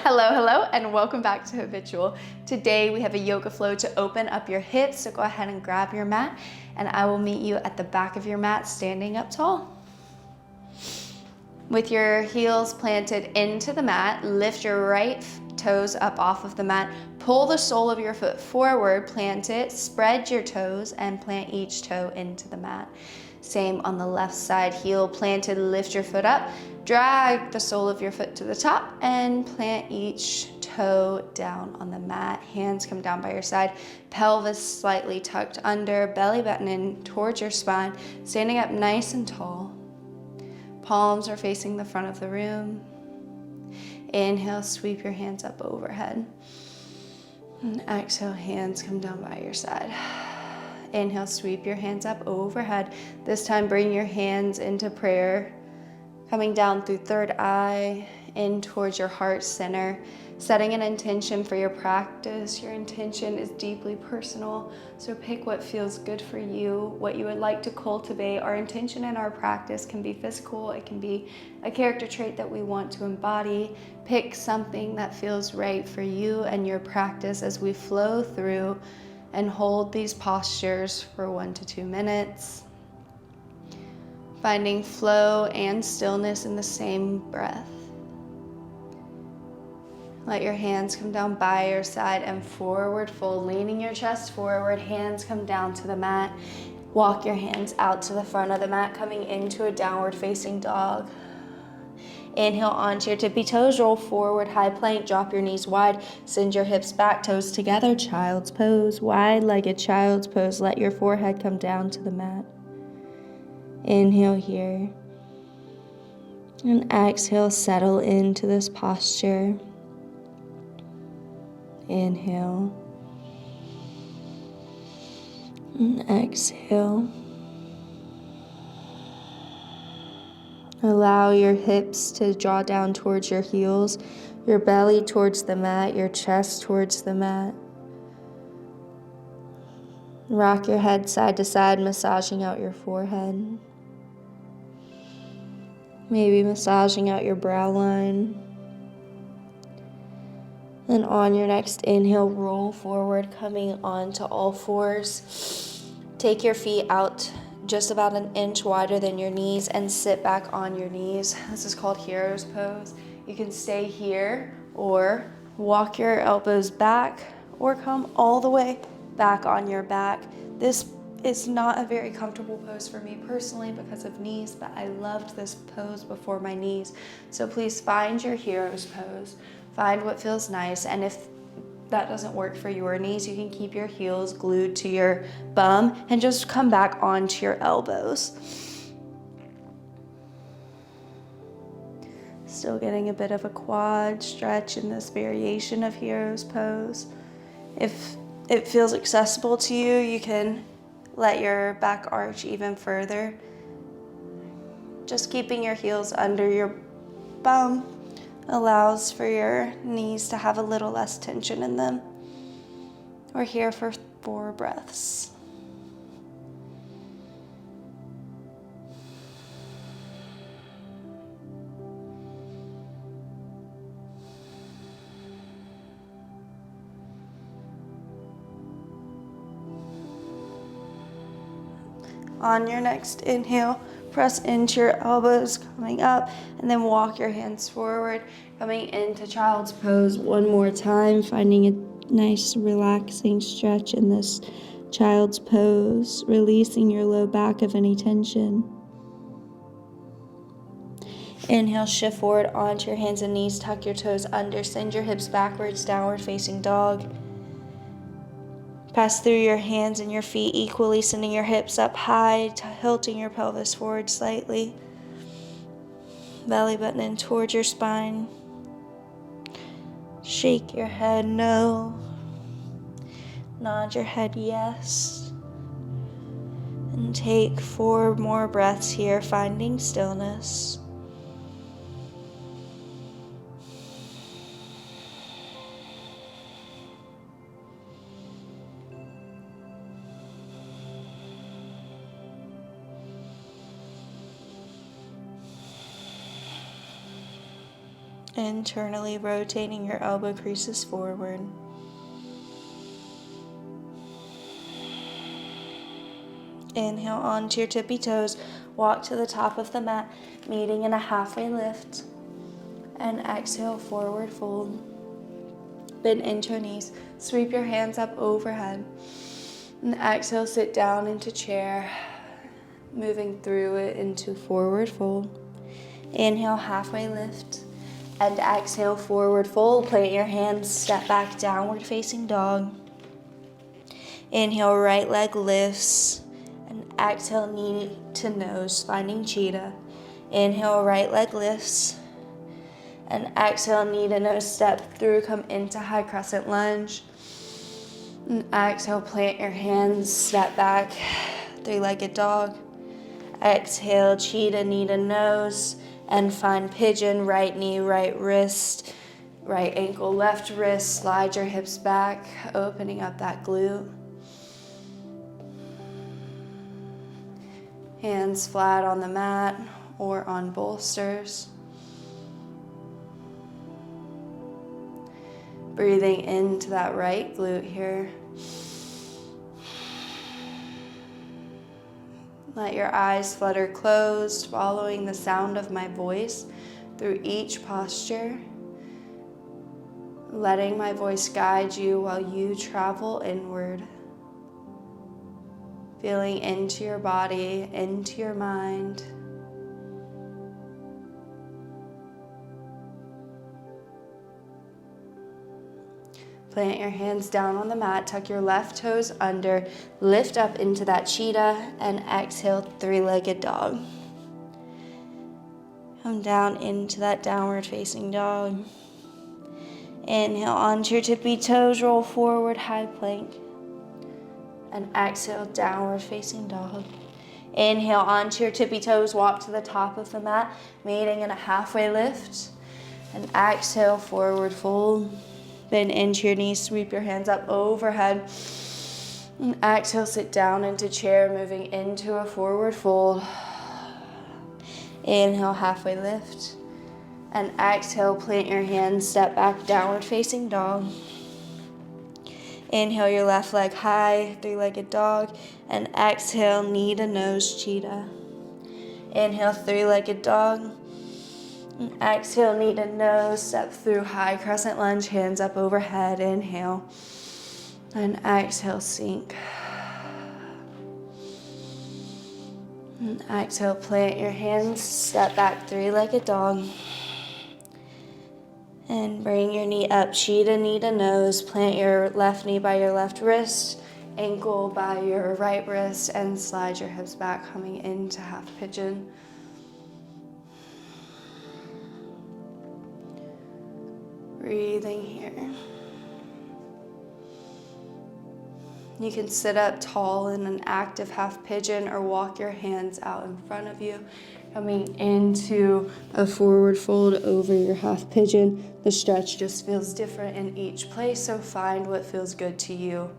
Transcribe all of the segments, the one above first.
Hello, hello, and welcome back to Habitual. Today we have a yoga flow to open up your hips, so go ahead and grab your mat, and I will meet you at the back of your mat, standing up tall. With your heels planted into the mat, lift your right toes up off of the mat, pull the sole of your foot forward, plant it, spread your toes, and plant each toe into the mat. Same on the left side, heel planted, lift your foot up, drag the sole of your foot to the top, and plant each toe down on the mat. Hands come down by your side, pelvis slightly tucked under, belly button in towards your spine, standing up nice and tall. Palms are facing the front of the room. Inhale, sweep your hands up overhead. And exhale, hands come down by your side. Inhale, sweep your hands up overhead. This time, bring your hands into prayer, coming down through third eye, in towards your heart center, setting an intention for your practice. Your intention is deeply personal, so pick what feels good for you, what you would like to cultivate. Our intention in our practice can be physical, it can be a character trait that we want to embody. Pick something that feels right for you and your practice as we flow through and hold these postures for 1 to 2 minutes. Finding flow and stillness in the same breath. Let your hands come down by your side and forward fold, leaning your chest forward, hands come down to the mat. Walk your hands out to the front of the mat, coming into a downward facing dog. Inhale onto your tippy toes, roll forward, high plank, drop your knees wide, send your hips back, toes together, child's pose, wide-legged child's pose. Let your forehead come down to the mat. Inhale here. And exhale, settle into this posture. Inhale. And exhale. Allow your hips to draw down towards your heels, your belly towards the mat, your chest towards the mat. Rock your head side to side, massaging out your forehead. Maybe massaging out your brow line. And on your next inhale, roll forward, coming onto all fours. Take your feet out just about 1 inch wider than your knees and sit back on your knees. This is called hero's pose. You can stay here or walk your elbows back or come all the way back on your back. This is not a very comfortable pose for me personally because of knees, but I loved this pose before my knees. So please find your hero's pose. Find what feels nice, and if that doesn't work for your knees, you can keep your heels glued to your bum and just come back onto your elbows. Still getting a bit of a quad stretch in this variation of hero's pose. If it feels accessible to you, you can let your back arch even further. Just keeping your heels under your bum allows for your knees to have a little less tension in them. We're here for 4 breaths. On your next inhale, press into your elbows, coming up, and then walk your hands forward, coming into child's pose one more time, finding a nice relaxing stretch in this child's pose, releasing your low back of any tension. Inhale, shift forward onto your hands and knees, tuck your toes under, send your hips backwards, downward facing dog. Pass through your hands and your feet equally, sending your hips up high, tilting your pelvis forward slightly. Belly button in towards your spine. Shake your head no. Nod your head yes. And take 4 more breaths here, finding stillness. Internally rotating your elbow creases forward. Inhale onto your tippy toes. Walk to the top of the mat, meeting in a halfway lift. And exhale, forward fold. Bend into your knees. Sweep your hands up overhead. And exhale, sit down into chair. Moving through it into forward fold. Inhale, halfway lift. And exhale, forward fold. Plant your hands, step back, downward facing dog. Inhale, right leg lifts. And exhale, knee to nose, finding cheetah. Inhale, right leg lifts. And exhale, knee to nose, step through, come into high crescent lunge. And exhale, plant your hands, step back, three-legged dog. Exhale, cheetah, knee to nose. And find pigeon, right knee, right wrist, right ankle, left wrist. Slide your hips back, opening up that glute. Hands flat on the mat or on bolsters. Breathing into that right glute here. Let your eyes flutter closed, following the sound of my voice through each posture. Letting my voice guide you while you travel inward. Feeling into your body, into your mind. Plant your hands down on the mat, tuck your left toes under, lift up into that cheetah, and exhale, three-legged dog. Come down into that downward facing dog. Inhale onto your tippy toes, roll forward, high plank. And exhale, downward facing dog. Inhale onto your tippy toes, walk to the top of the mat, meeting in a halfway lift. And exhale, forward fold. Bend into your knees, sweep your hands up overhead. And exhale, sit down into chair, moving into a forward fold. Inhale, halfway lift. And exhale, plant your hands, step back, downward facing dog. Inhale your left leg high, three-legged dog. And exhale, knee to nose, cheetah. Inhale, three-legged dog. And exhale, knee to nose, step through high crescent lunge, hands up overhead, inhale. And exhale, sink. And exhale, plant your hands, step back, three-legged dog. And bring your knee up, cheetah, knee to nose, plant your left knee by your left wrist, ankle by your right wrist, and slide your hips back, coming into half pigeon. Breathing here. You can sit up tall in an active half pigeon or walk your hands out in front of you, coming into a forward fold over your half pigeon. The stretch just feels different in each place, so find what feels good to you.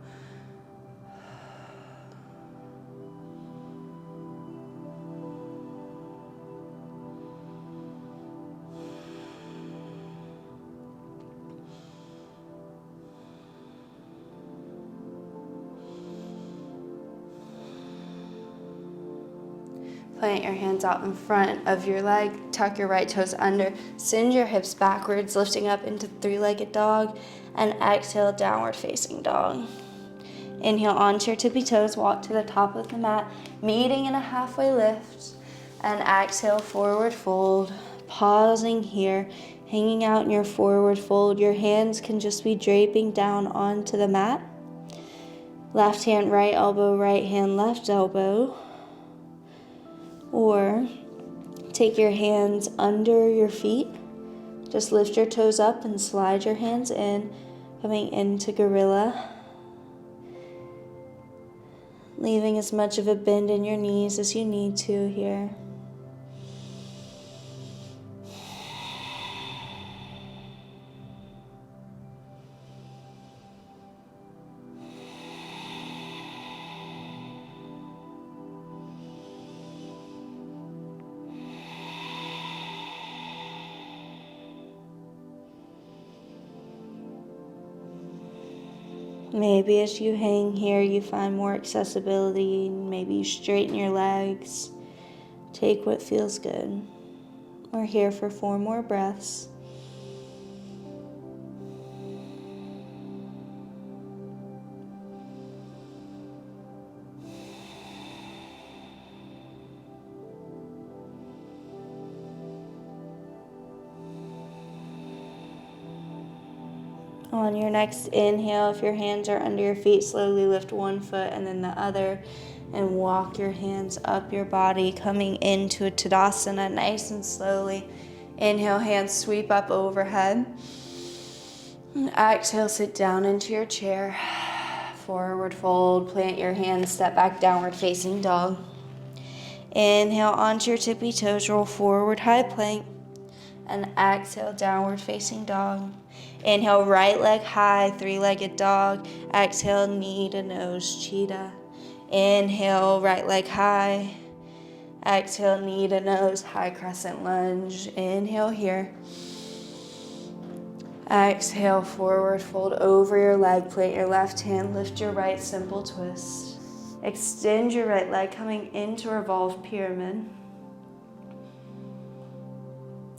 Plant your hands out in front of your leg, tuck your right toes under, send your hips backwards, lifting up into three-legged dog, and exhale, downward facing dog. Inhale onto your tippy toes, walk to the top of the mat, meeting in a halfway lift, and exhale, forward fold. Pausing here, hanging out in your forward fold. Your hands can just be draping down onto the mat. Left hand, right elbow, right hand, left elbow. Or take your hands under your feet. Just lift your toes up and slide your hands in, coming into gorilla. Leaving as much of a bend in your knees as you need to here. Maybe as you hang here, you find more accessibility. Maybe you straighten your legs. Take what feels good. We're here for 4 more breaths. On your next inhale, if your hands are under your feet, slowly lift one foot and then the other and walk your hands up your body, coming into a Tadasana nice and slowly. Inhale, hands sweep up overhead. And exhale, sit down into your chair. Forward fold, plant your hands, step back, downward facing dog. Inhale onto your tippy toes, roll forward, high plank. And exhale, downward facing dog. Inhale, right leg high, 3-legged dog. Exhale, knee to nose, cheetah. Inhale, right leg high. Exhale, knee to nose, high crescent lunge. Inhale here. Exhale, forward fold over your leg, plant your left hand, lift your right, simple twist. Extend your right leg, coming into revolved pyramid.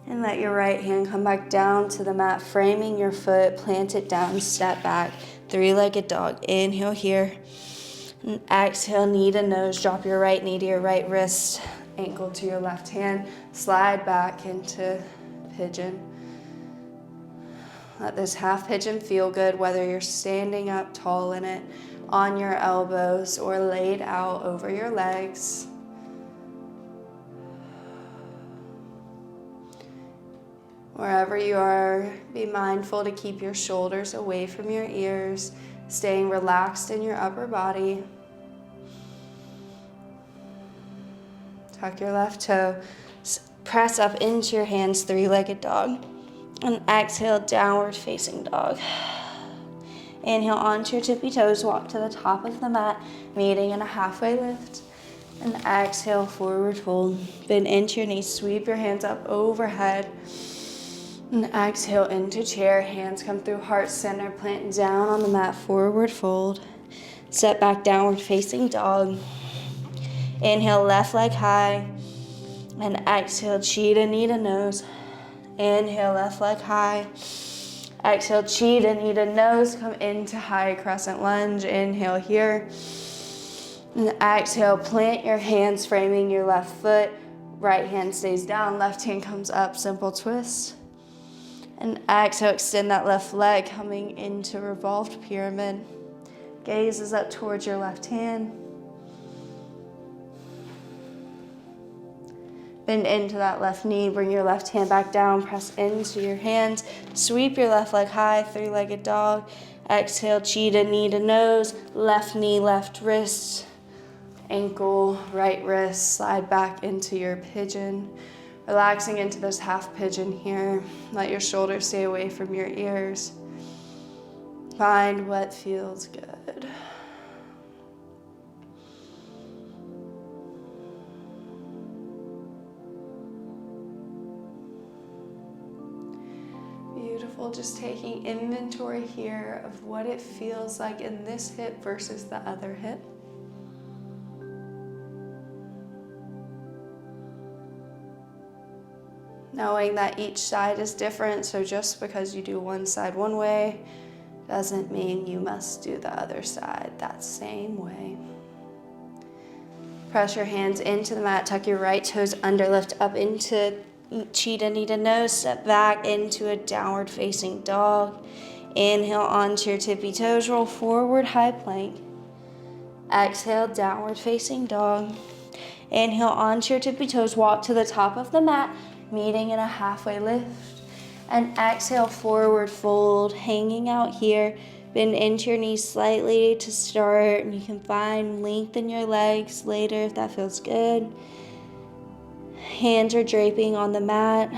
And let your right hand come back down to the mat, framing your foot, plant it down, step back, 3-legged dog. Inhale here. And exhale, knee to nose, drop your right knee to your right wrist, ankle to your left hand, slide back into pigeon. Let this half pigeon feel good, whether you're standing up tall in it, on your elbows, or laid out over your legs. Wherever you are, be mindful to keep your shoulders away from your ears, staying relaxed in your upper body. Tuck your left toe, press up into your hands, 3-legged dog. And exhale, downward facing dog. Inhale onto your tippy toes, walk to the top of the mat, meeting in a halfway lift. And exhale, forward fold. Bend into your knees, sweep your hands up overhead. And exhale into chair, hands come through heart center, plant down on the mat, forward fold. Step back, downward facing dog. Inhale, left leg high. And exhale, cheetah, knee to nose. Inhale, left leg high. Exhale, cheetah, knee to nose, come into high crescent lunge. Inhale here. And exhale, plant your hands, framing your left foot. Right hand stays down, left hand comes up, simple twist. And exhale, extend that left leg, coming into revolved pyramid. Gaze is up towards your left hand. Bend into that left knee, bring your left hand back down, press into your hands, sweep your left leg high, 3-legged dog. Exhale, cheetah, knee to nose, left knee, left wrist, ankle, right wrist, slide back into your pigeon. Relaxing into this half pigeon here. Let your shoulders stay away from your ears. Find what feels good. Beautiful, just taking inventory here of what it feels like in this hip versus the other hip. Knowing that each side is different, so just because you do one side one way doesn't mean you must do the other side that same way. Press your hands into the mat, tuck your right toes under, lift up into cheetah, knee to nose, step back into a downward facing dog. Inhale onto your tippy toes, roll forward, high plank. Exhale, downward facing dog. Inhale onto your tippy toes, walk to the top of the mat, meeting in a halfway lift. And exhale, forward fold, hanging out here. Bend into your knees slightly to start, and you can find length in your legs later if that feels good. Hands are draping on the mat,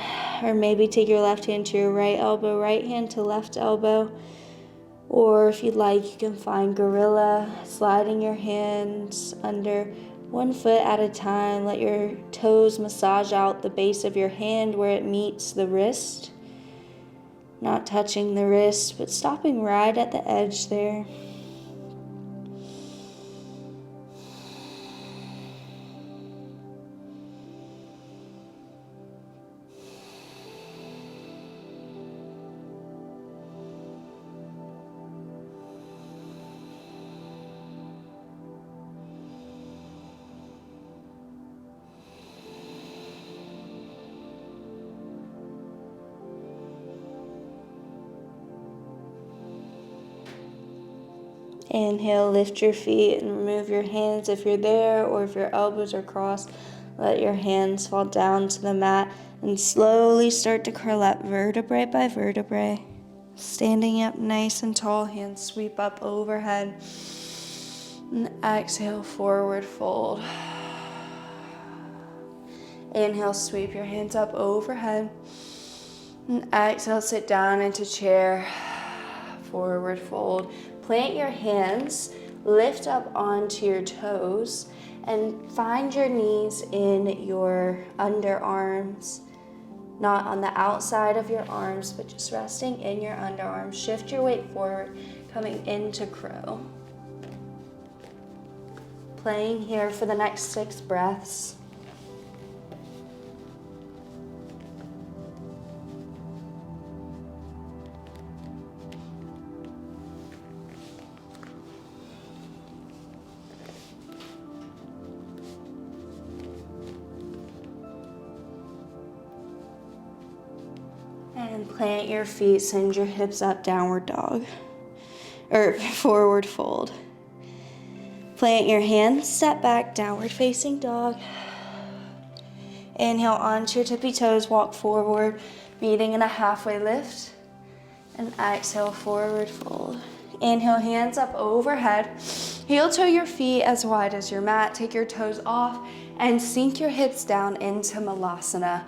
or maybe take your left hand to your right elbow, right hand to left elbow. Or if you'd like, you can find gorilla, sliding your hands under one foot at a time. Let your toes massage out the base of your hand where it meets the wrist. Not touching the wrist, but stopping right at the edge there. Inhale, lift your feet and remove your hands if you're there, or if your elbows are crossed, let your hands fall down to the mat and slowly start to curl up vertebrae by vertebrae. Standing up nice and tall, hands sweep up overhead. And exhale, forward fold. Inhale, sweep your hands up overhead. And exhale, sit down into chair, forward fold. Plant your hands, lift up onto your toes, and find your knees in your underarms. Not on the outside of your arms, but just resting in your underarms. Shift your weight forward, coming into crow. Playing here for the next 6 breaths. And plant your feet, send your hips up, downward dog, or forward fold. Plant your hands, step back, downward facing dog. Inhale onto your tippy toes, walk forward, meeting in a halfway lift. And exhale, forward fold. Inhale, hands up overhead. Heel toe your feet as wide as your mat. Take your toes off and sink your hips down into Malasana.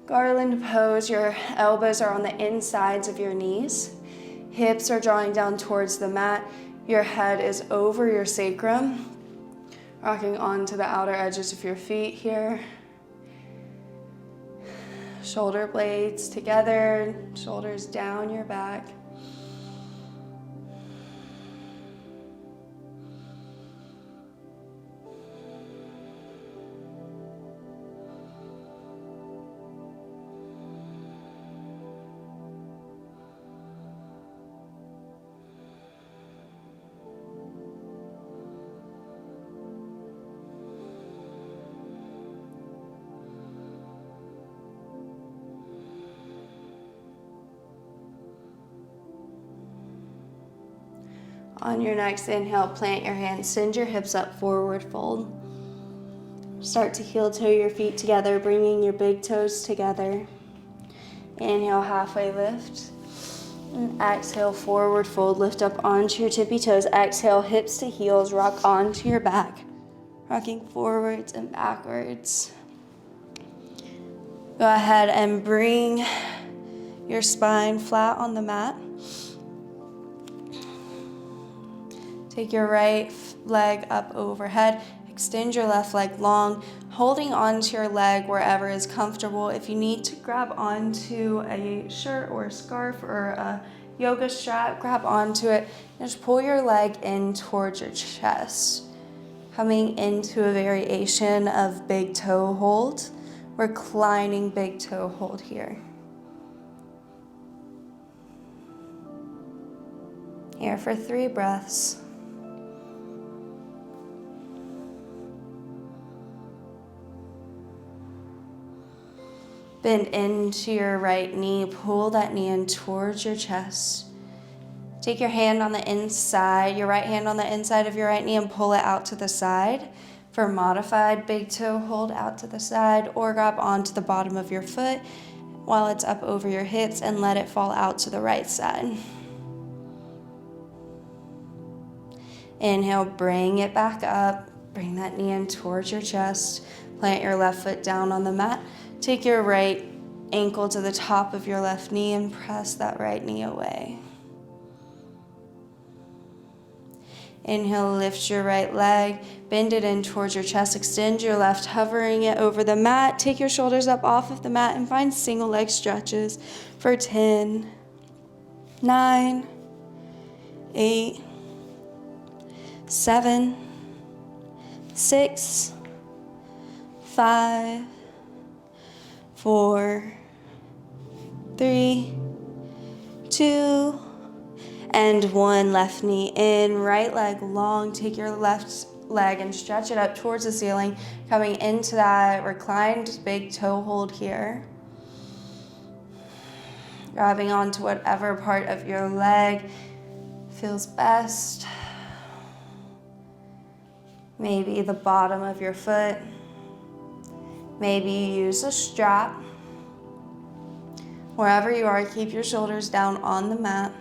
Garland pose, your elbows are on the insides of your knees. Hips are drawing down towards the mat. Your head is over your sacrum, rocking onto the outer edges of your feet here. Shoulder blades together, shoulders down your back. On your next inhale, plant your hands, send your hips up, forward fold. Start to heel toe your feet together, bringing your big toes together. Inhale, halfway lift. And exhale, forward fold, lift up onto your tippy toes. Exhale, hips to heels, rock onto your back, rocking forwards and backwards. Go ahead and bring your spine flat on the mat. Take your right leg up overhead. Extend your left leg long, holding onto your leg wherever is comfortable. If you need to grab onto a shirt or a scarf or a yoga strap, grab onto it. And just pull your leg in towards your chest. Coming into a variation of big toe hold. Reclining big toe hold here. Here for 3 breaths. Bend into your right knee, pull that knee in towards your chest. Take your hand on the inside, your right hand on the inside of your right knee, and pull it out to the side for modified big toe hold out to the side, or grab onto the bottom of your foot while it's up over your hips and let it fall out to the right side. Inhale, bring it back up, bring that knee in towards your chest, plant your left foot down on the mat. Take your right ankle to the top of your left knee and press that right knee away. Inhale, lift your right leg, bend it in towards your chest, extend your left, hovering it over the mat. Take your shoulders up off of the mat and find single leg stretches for 10, 9, 8, 7, 6, 5, 4, 3, 2, and 1. Left knee in, right leg long. Take your left leg and stretch it up towards the ceiling, coming into that reclined big toe hold here. Grabbing onto whatever part of your leg feels best. maybe the bottom of your foot. Maybe you use a strap. Wherever you are, keep your shoulders down on the mat.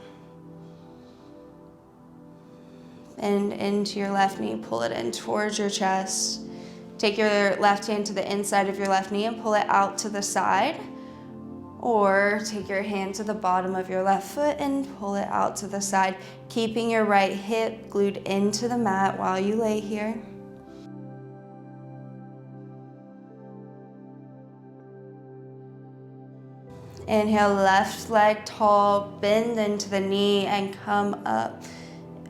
Bend into your left knee, pull it in towards your chest. Take your left hand to the inside of your left knee and pull it out to the side. Or take your hand to the bottom of your left foot and pull it out to the side, keeping your right hip glued into the mat while you lay here. Inhale, left leg tall, bend into the knee and come up,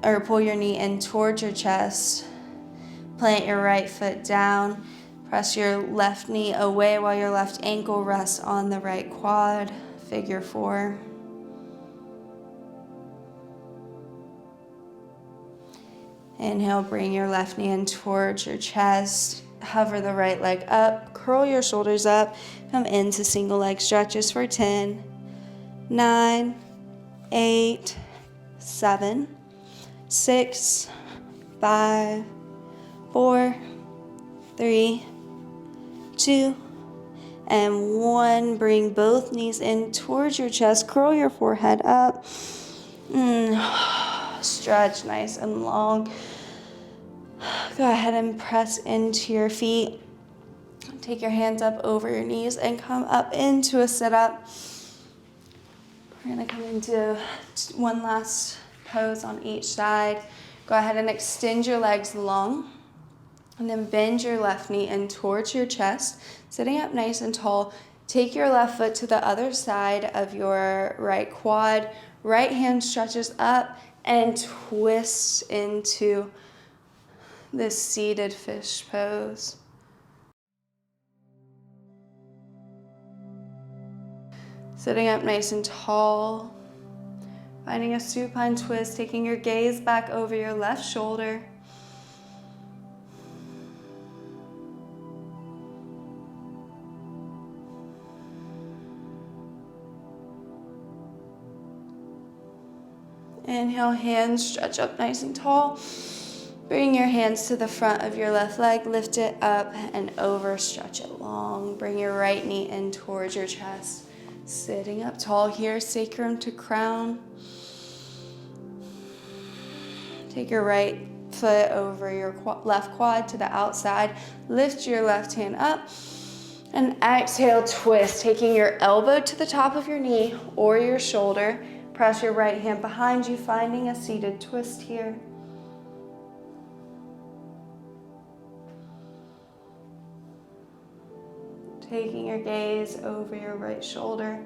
or pull your knee in towards your chest. Plant your right foot down. Press your left knee away while your left ankle rests on the right quad. Figure 4. Inhale, bring your left knee in towards your chest. Hover the right leg up. Curl your shoulders up. Come into single leg stretches for 10, 9, 8, 7, 6, 5, 4, 3, 2, and 1. Bring both knees in towards your chest. Curl your forehead up. Stretch nice and long. Go ahead and press into your feet. Take your hands up over your knees and come up into a sit-up. We're going to come into one last pose on each side. Go ahead and extend your legs long. And then bend your left knee in towards your chest, sitting up nice and tall. Take your left foot to the other side of your right quad. Right hand stretches up and twists into this seated fish pose. Sitting up nice and tall. Finding a supine twist, taking your gaze back over your left shoulder. Inhale, hands stretch up nice and tall. Bring your hands to the front of your left leg, lift it up and over, stretch it long. Bring your right knee in towards your chest. Sitting up tall here, sacrum to crown. Take your right foot over your left quad to the outside. Lift your left hand up and exhale, twist. Taking your elbow to the top of your knee or your shoulder. Press your right hand behind you, finding a seated twist here. Taking your gaze over your right shoulder.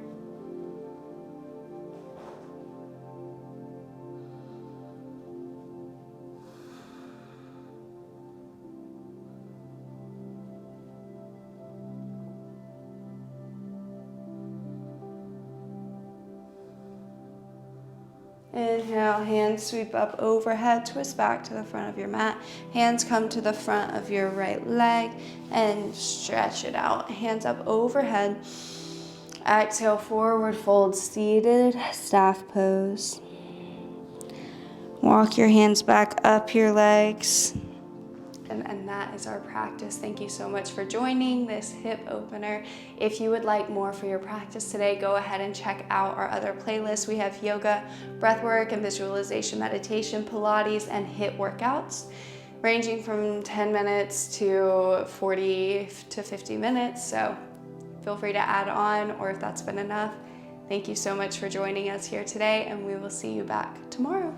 Inhale, hands sweep up overhead, twist back to the front of your mat. Hands come to the front of your right leg and stretch it out. Hands up overhead. Exhale, forward fold, seated staff pose. Walk your hands back up your legs. And that is our practice. Thank you so much for joining this hip opener. If you would like more for your practice today, go ahead and check out our other playlists. We have yoga, breathwork, and visualization meditation, Pilates, and HIIT workouts, ranging from 10 minutes to 40 to 50 minutes. So feel free to add on, or if that's been enough. Thank you so much for joining us here today, and we will see you back tomorrow.